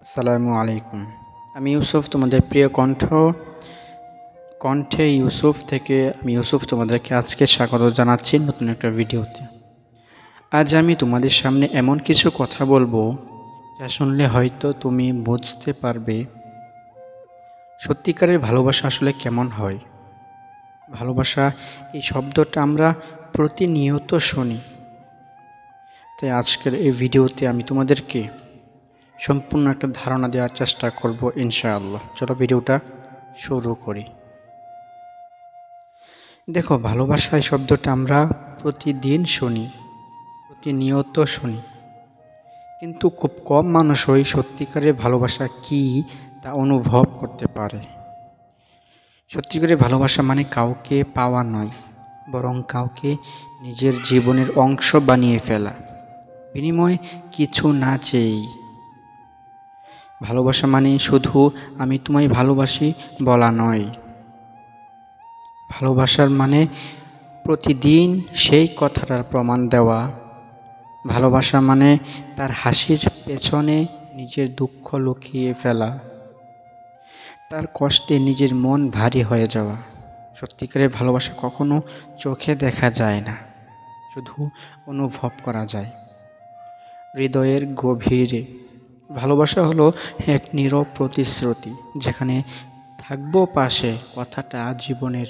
আসসালামু আলাইকুম। আমি ইউসুফ, তোমাদের প্রিয় কণ্ঠে ইউসুফ থেকে আমি ইউসুফ তোমাদেরকে আজকে স্বাগত জানাচ্ছি নতুন একটা ভিডিওতে। আজ আমি তোমাদের সামনে এমন কিছু কথা বলবো যা শুনলে হয়তো তুমি বুঝতে পারবে সত্যিকারের ভালোবাসা আসলে কেমন হয়। ভালোবাসা এই শব্দটা আমরা প্রতিনিয়ত শুনি, তাই আজকের এই ভিডিওতে আমি তোমাদেরকে সম্পূর্ণ একটা ধারণা দেওয়ার চেষ্টা করব ইনশাআল্লাহ। চলো ভিডিওটা শুরু করি। দেখো, ভালোবাসা এই শব্দটা আমরা প্রতিদিন শুনি, প্রতিনিয়ত শুনি, কিন্তু খুব কম মানুষই সত্যিকারের ভালোবাসা কি তা অনুভব করতে পারে। সত্যিকারের ভালোবাসা মানে কাউকে পাওয়া নয়, বরং কাউকে নিজের জীবনের অংশ বানিয়ে ফেলা, বিনিময়ে কিছু না চেয়েই। ভালোবাসা মানে শুধু আমি তোমায় ভালোবাসি বলা নয়। ভালোবাসার মানে প্রতিদিন সেই কথাটার প্রমাণ দেওয়া। ভালোবাসা মানে তার হাসির পেছনে নিজের দুঃখ লুকিয়ে ফেলা, তার কষ্টে নিজের মন ভারী হয়ে যাওয়া। সত্যিকারের ভালোবাসা কখনো চোখে দেখা যায় না, শুধু অনুভব করা যায় হৃদয়ের গভীরে। ভালোবাসা হলো এক নীরব প্রতিশ্রুতি, যেখানে থাকবো পাশে কথাটা জীবনের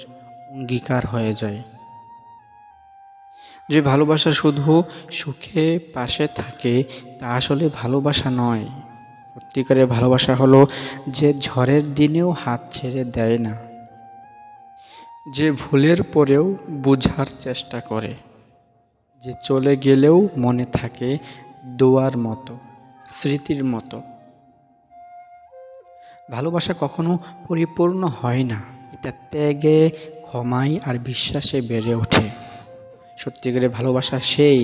অঙ্গীকার হয়ে যায়। যে ভালোবাসা শুধু সুখে পাশে থাকে তা আসলে ভালোবাসা নয়। সত্যিকারের ভালোবাসা হলো যে ঝড়ের দিনেও হাত ছেড়ে দেয় না, যে ভুলের পরেও বোঝার চেষ্টা করে, যে চলে গেলেও মনে থাকে দোয়ার মতো, স্মৃতির মতো। ভালোবাসা কখনো পরিপূর্ণ হয় না, এটা ত্যাগে, ক্ষমায় আর বিশ্বাসে বেড়ে ওঠে। সত্যিকারের ভালোবাসা সেই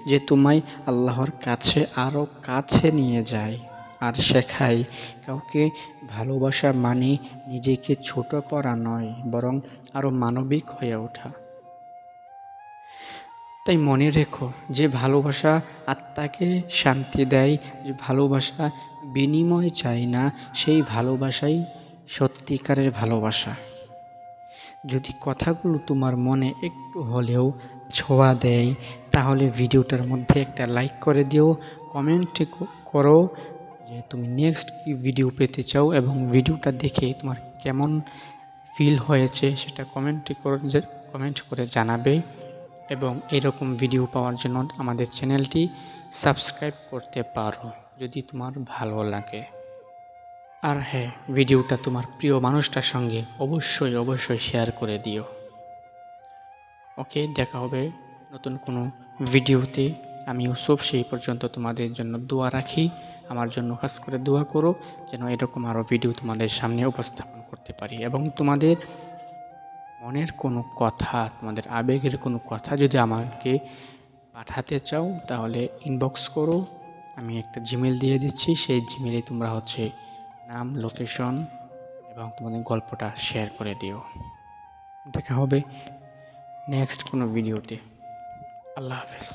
যে তোমায় আল্লাহর কাছে আরো কাছে নিয়ে যায় আর শেখায় কাউকে ভালোবাসা মানে নিজেকে ছোট করা নয়, বরং আরো মানবিক হয়ে ওঠা। তাই মনে রেখো, যে ভালোবাসা আত্মাকে শান্তি দেয়, যে ভালোবাসা বিনিময় চায় না, সেই ভালোবাসাই সত্যিকারের ভালোবাসা। যদি কথাগুলো তোমার মনে একটু হলেও ছোঁয়া দেয়, তাহলে ভিডিওটার মধ্যে একটা লাইক করে দিও, কমেন্ট করো যে তুমি নেক্সট কি ভিডিও পেতে চাও এবং ভিডিওটা দেখে তোমার কেমন ফিল হয়েছে সেটা কমেন্ট করে জানাবে। এবং এরকম ভিডিও পাওয়ার জন্য আমাদের চ্যানেলটি সাবস্ক্রাইব করতে পারো যদি তোমার ভালো লাগে। আর হ্যাঁ, ভিডিওটা তোমার প্রিয় মানুষটার সঙ্গে অবশ্যই শেয়ার করে দিও। ওকে, দেখা হবে নতুন কোনো ভিডিওতে। আমি ইউসুফ, সেই পর্যন্ত তোমাদের জন্য দোয়া রাখি। আমার জন্য খাস করে দোয়া করো যেন এরকম আরও ভিডিও তোমাদের সামনে উপস্থাপন করতে পারি। এবং তোমাদের মনের কোনো কথা, তোমাদের আবেগের কোনো কথা যদি আমাকে পাঠাতে চাও তাহলে ইনবক্স করো। আমি একটা জিমেল দিয়ে দিচ্ছি, সেই জিমেলে তোমরা নাম, লোকেশন এবং তোমাদের গল্পটা শেয়ার করে দিও। দেখা হবে নেক্সট কোনো ভিডিওতে। আল্লাহ হাফেজ।